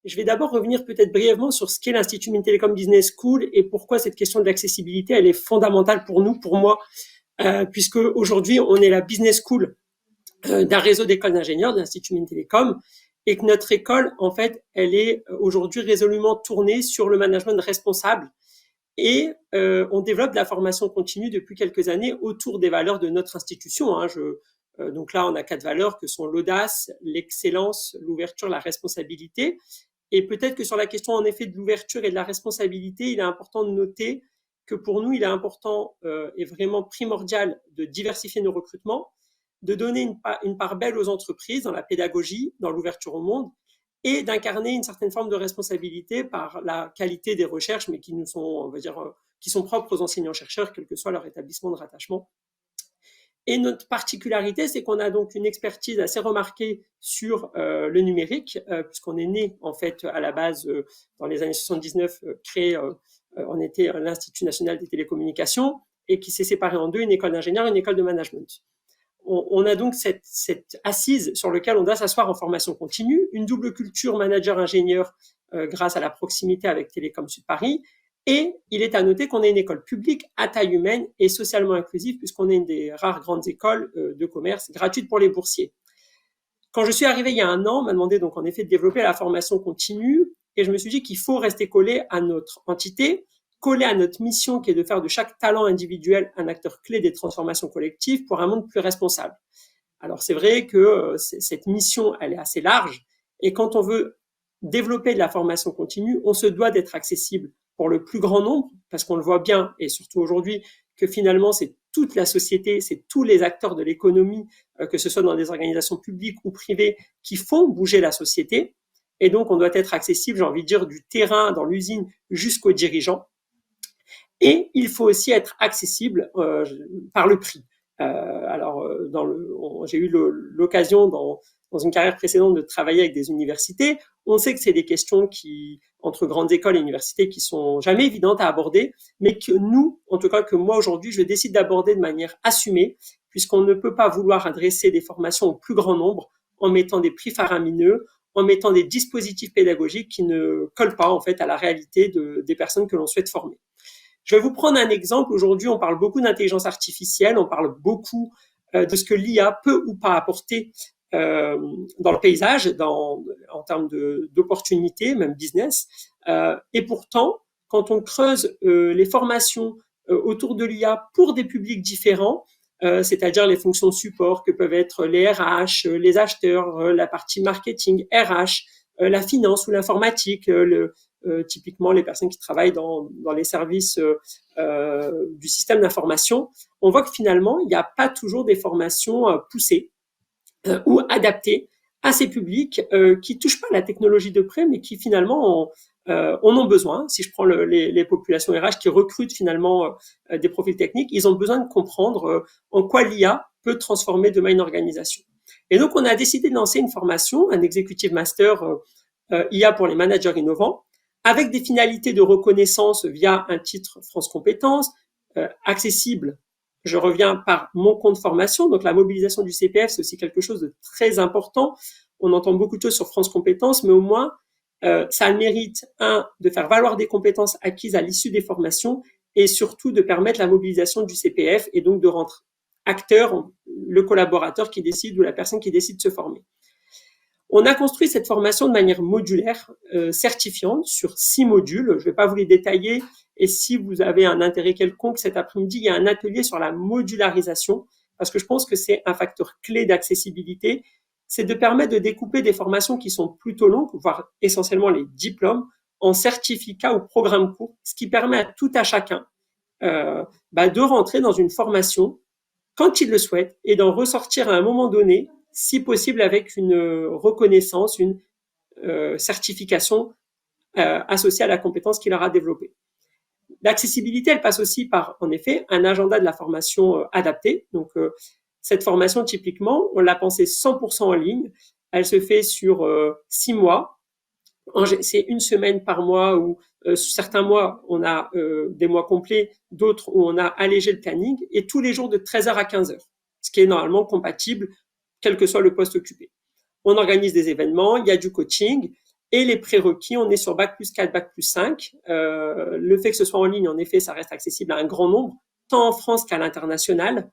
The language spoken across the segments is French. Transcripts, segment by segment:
Je vais d'abord revenir peut-être brièvement sur ce qu'est l'Institut Mines Télécom Business School et pourquoi cette question de l'accessibilité, elle est fondamentale pour nous, pour moi, puisque aujourd'hui, on est la business school d'un réseau d'écoles d'ingénieurs de l'Institut Mines Télécom et que notre école, en fait, elle est aujourd'hui résolument tournée sur le management responsable et on développe de la formation continue depuis quelques années autour des valeurs de notre institution. Donc là, on a 4 valeurs que sont l'audace, l'excellence, l'ouverture, la responsabilité. Et peut-être que sur la question, en effet, de l'ouverture et de la responsabilité, il est important de noter que pour nous, il est important et vraiment primordial de diversifier nos recrutements, de donner une part belle aux entreprises dans la pédagogie, dans l'ouverture au monde, et d'incarner une certaine forme de responsabilité par la qualité des recherches, mais qui nous sont, on va dire, qui sont propres aux enseignants-chercheurs, quel que soit leur établissement de rattachement. Et notre particularité, c'est qu'on a donc une expertise assez remarquée sur le numérique, puisqu'on est né, en fait, à la base, dans les années 79, créé, on était l'Institut national des télécommunications, et qui s'est séparé en deux, une école d'ingénieurs et une école de management. On a donc cette assise sur laquelle on doit s'asseoir en formation continue, une double culture manager-ingénieur grâce à la proximité avec Télécom Sud Paris. Et il est à noter qu'on est une école publique à taille humaine et socialement inclusive, puisqu'on est une des rares grandes écoles de commerce gratuites pour les boursiers. Quand je suis arrivé il y a 1 an, on m'a demandé donc en effet de développer la formation continue, et je me suis dit qu'il faut rester collé à notre entité, collé à notre mission qui est de faire de chaque talent individuel un acteur clé des transformations collectives pour un monde plus responsable. Alors c'est vrai que cette mission, elle est assez large, et quand on veut développer de la formation continue, on se doit d'être accessible pour le plus grand nombre, parce qu'on le voit bien, et surtout aujourd'hui, que finalement c'est toute la société, c'est tous les acteurs de l'économie, que ce soit dans des organisations publiques ou privées, qui font bouger la société. Et donc on doit être accessible, j'ai envie de dire, du terrain dans l'usine jusqu'aux dirigeants. Et il faut aussi être accessible par le prix. J'ai eu l'occasion dans une carrière précédente de travailler avec des universités. On sait que c'est des questions entre grandes écoles et universités, qui sont jamais évidentes à aborder, mais que nous, en tout cas que moi aujourd'hui, je décide d'aborder de manière assumée, puisqu'on ne peut pas vouloir adresser des formations au plus grand nombre en mettant des prix faramineux, en mettant des dispositifs pédagogiques qui ne collent pas en fait à la réalité des personnes que l'on souhaite former. Je vais vous prendre un exemple. Aujourd'hui, on parle beaucoup d'intelligence artificielle, on parle beaucoup de ce que l'IA peut ou pas apporter dans le paysage, en termes d'opportunités, même business. Et pourtant, quand on creuse les formations autour de l'IA pour des publics différents, c'est-à-dire les fonctions de support que peuvent être les RH, les acheteurs, la partie marketing, RH, la finance ou l'informatique, typiquement les personnes qui travaillent dans les services du système d'information, on voit que finalement, il n'y a pas toujours des formations poussées ou adaptées à ces publics qui touchent pas la technologie de près, mais qui finalement en ont besoin. Si je prends les populations RH qui recrutent finalement des profils techniques, ils ont besoin de comprendre en quoi l'IA peut transformer demain une organisation. Et donc, on a décidé de lancer une formation, un executive master IA pour les managers innovants, avec des finalités de reconnaissance via un titre France Compétences, accessible, je reviens par mon compte formation, donc la mobilisation du CPF, c'est aussi quelque chose de très important. On entend beaucoup de choses sur France Compétences, mais au moins, ça a le mérite, de faire valoir des compétences acquises à l'issue des formations, et surtout de permettre la mobilisation du CPF, et donc de rendre acteur, le collaborateur qui décide ou la personne qui décide de se former. On a construit cette formation de manière modulaire, certifiante, sur 6 modules. Je ne vais pas vous les détailler. Et si vous avez un intérêt quelconque, cet après-midi, il y a un atelier sur la modularisation, parce que je pense que c'est un facteur clé d'accessibilité. C'est de permettre de découper des formations qui sont plutôt longues, voire essentiellement les diplômes, en certificats ou programmes courts, ce qui permet à tout à chacun de rentrer dans une formation quand il le souhaite et d'en ressortir à un moment donné, si possible avec une reconnaissance, une certification associée à la compétence qu'il aura développée. L'accessibilité, elle passe aussi par, en effet, un agenda de la formation adapté. Donc, cette formation, typiquement, on l'a pensée 100% en ligne. Elle se fait sur 6 mois. C'est 1 semaine par mois, ou certains mois, on a des mois complets, d'autres où on a allégé le planning, et tous les jours de 13h à 15h, ce qui est normalement compatible, quel que soit le poste occupé. On organise des événements, il y a du coaching, Et les prérequis, on est sur Bac+4, Bac+5. Le fait que ce soit en ligne, en effet, ça reste accessible à un grand nombre, tant en France qu'à l'international.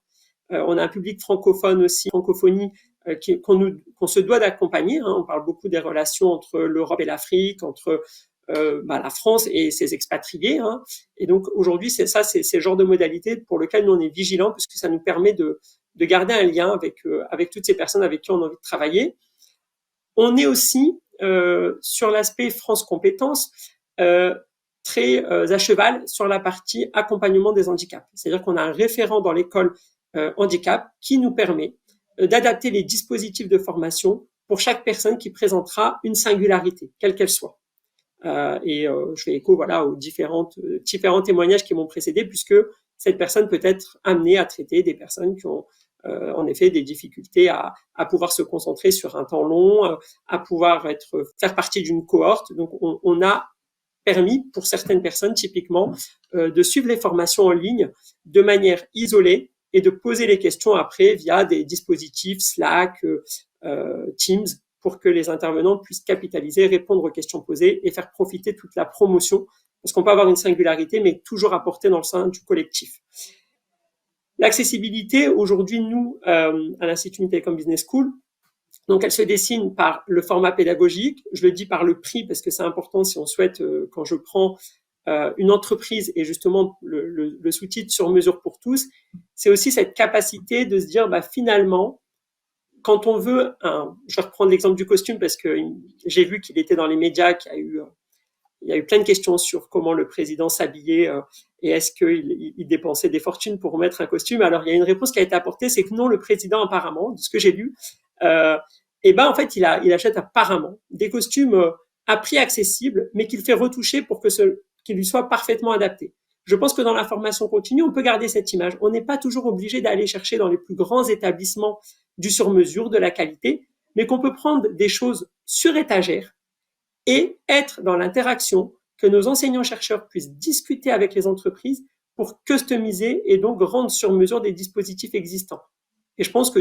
On a un public francophone aussi, francophonie, qu'on se doit d'accompagner. On parle beaucoup des relations entre l'Europe et l'Afrique, entre la France et ses expatriés. Et donc aujourd'hui, c'est le genre de modalité pour lequel nous on est vigilants, puisque ça nous permet de garder un lien avec toutes ces personnes avec qui on a envie de travailler. On est aussi sur l'aspect France Compétences très à cheval sur la partie accompagnement des handicaps. C'est-à-dire qu'on a un référent dans l'école handicap qui nous permet d'adapter les dispositifs de formation pour chaque personne qui présentera une singularité, quelle qu'elle soit. Je fais écho aux différents témoignages qui m'ont précédé, puisque cette personne peut être amenée à traiter des personnes qui ont en effet des difficultés à pouvoir se concentrer sur un temps long, à pouvoir faire partie d'une cohorte. Donc on a permis pour certaines personnes typiquement de suivre les formations en ligne de manière isolée et de poser les questions après via des dispositifs Slack, Teams, pour que les intervenants puissent capitaliser, répondre aux questions posées et faire profiter toute la promotion, parce qu'on peut avoir une singularité, mais toujours apporter dans le sein du collectif. L'accessibilité, aujourd'hui, nous, à l'Institut Telecom Business School, donc elle se dessine par le format pédagogique, je le dis par le prix, parce que c'est important si on souhaite, quand je prends une entreprise et justement le sous-titre sur mesure pour tous, c'est aussi cette capacité de se dire, finalement, quand on veut je vais reprendre l'exemple du costume parce que j'ai vu qu'il était dans les médias, il y a eu plein de questions sur comment le président s'habillait et est-ce qu'il dépensait des fortunes pour mettre un costume. Alors, il y a une réponse qui a été apportée, c'est que non, le président, apparemment, de ce que j'ai lu, en fait, il achète apparemment des costumes à prix accessible, mais qu'il fait retoucher pour qu'il lui soit parfaitement adapté. Je pense que dans la formation continue, on peut garder cette image. On n'est pas toujours obligé d'aller chercher dans les plus grands établissements du sur-mesure, de la qualité, mais qu'on peut prendre des choses sur étagère et être dans l'interaction, que nos enseignants-chercheurs puissent discuter avec les entreprises pour customiser et donc rendre sur mesure des dispositifs existants. Et je pense que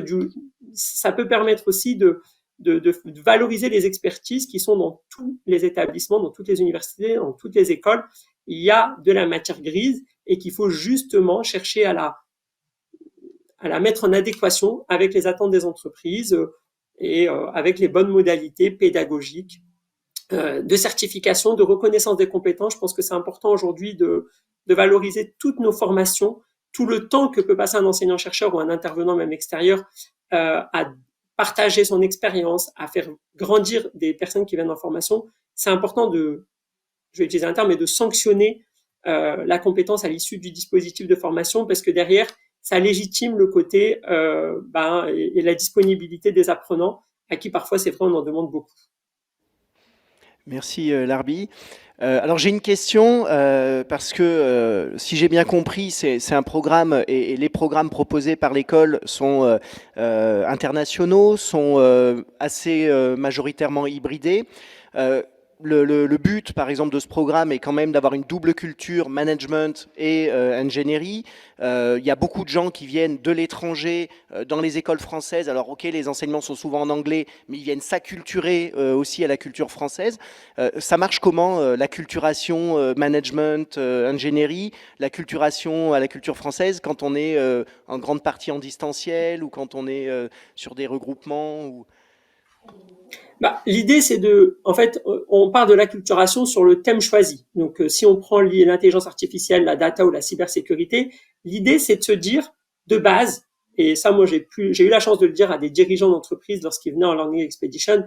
ça peut permettre aussi de valoriser les expertises qui sont dans tous les établissements, dans toutes les universités, dans toutes les écoles. Il y a de la matière grise et qu'il faut justement chercher à la mettre en adéquation avec les attentes des entreprises et avec les bonnes modalités pédagogiques de certification, de reconnaissance des compétences. Je pense que c'est important aujourd'hui de valoriser toutes nos formations, tout le temps que peut passer un enseignant-chercheur ou un intervenant même extérieur à partager son expérience, à faire grandir des personnes qui viennent en formation. C'est important je vais utiliser un terme, mais de sanctionner la compétence à l'issue du dispositif de formation, parce que derrière, ça légitime le côté et la disponibilité des apprenants, à qui parfois, c'est vrai, on en demande beaucoup. Merci Larbi. Alors j'ai une question parce que si j'ai bien compris, c'est un programme et les programmes proposés par l'école sont internationaux, sont assez majoritairement hybridés. Le but, par exemple, de ce programme est quand même d'avoir une double culture, management et ingénierie. Il y a beaucoup de gens qui viennent de l'étranger dans les écoles françaises. Alors, ok, les enseignements sont souvent en anglais, mais ils viennent s'acculturer aussi à la culture française. Ça marche comment, l'acculturation management, ingénierie, l'acculturation à la culture française quand on est en grande partie en distanciel ou quand on est sur des regroupements L'idée, c'est en fait, on part de l'acculturation sur le thème choisi. Donc, si on prend l'intelligence artificielle, la data ou la cybersécurité, l'idée, c'est de se dire, de base, et ça, moi, j'ai eu la chance de le dire à des dirigeants d'entreprise lorsqu'ils venaient en Learning Expedition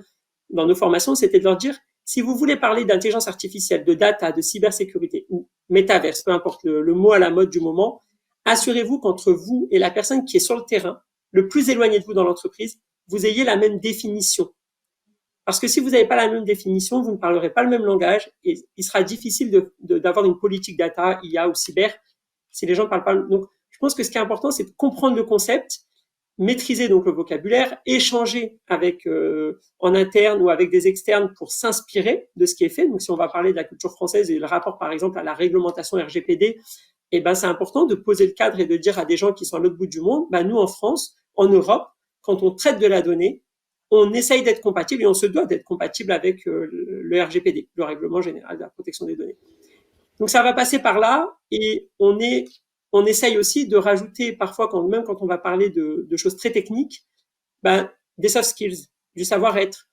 dans nos formations, c'était de leur dire, si vous voulez parler d'intelligence artificielle, de data, de cybersécurité ou métaverse, peu importe le mot à la mode du moment, assurez-vous qu'entre vous et la personne qui est sur le terrain, le plus éloigné de vous dans l'entreprise, vous ayez la même définition. Parce que si vous n'avez pas la même définition, vous ne parlerez pas le même langage et il sera difficile d'avoir une politique data, IA ou cyber si les gens ne parlent pas. Donc, je pense que ce qui est important, c'est de comprendre le concept, maîtriser donc le vocabulaire, échanger avec en interne ou avec des externes pour s'inspirer de ce qui est fait. Donc, si on va parler de la culture française et le rapport, par exemple, à la réglementation RGPD, c'est important de poser le cadre et de dire à des gens qui sont à l'autre bout du monde, nous, en France, en Europe, quand on traite de la donnée, on essaye d'être compatible et on se doit d'être compatible avec le RGPD, le Règlement général de la protection des données. Donc ça va passer par là et on essaye aussi de rajouter parfois, même quand on va parler de choses très techniques, des soft skills, du savoir-être,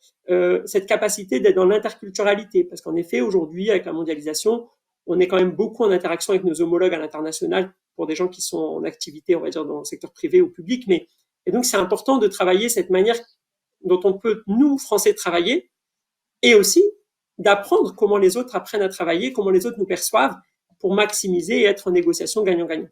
cette capacité d'être dans l'interculturalité. Parce qu'en effet, aujourd'hui, avec la mondialisation, on est quand même beaucoup en interaction avec nos homologues à l'international pour des gens qui sont en activité, on va dire, dans le secteur privé ou public. Et donc, c'est important de travailler cette manière dont on peut, nous, Français, travailler et aussi d'apprendre comment les autres apprennent à travailler, comment les autres nous perçoivent pour maximiser et être en négociation gagnant-gagnant.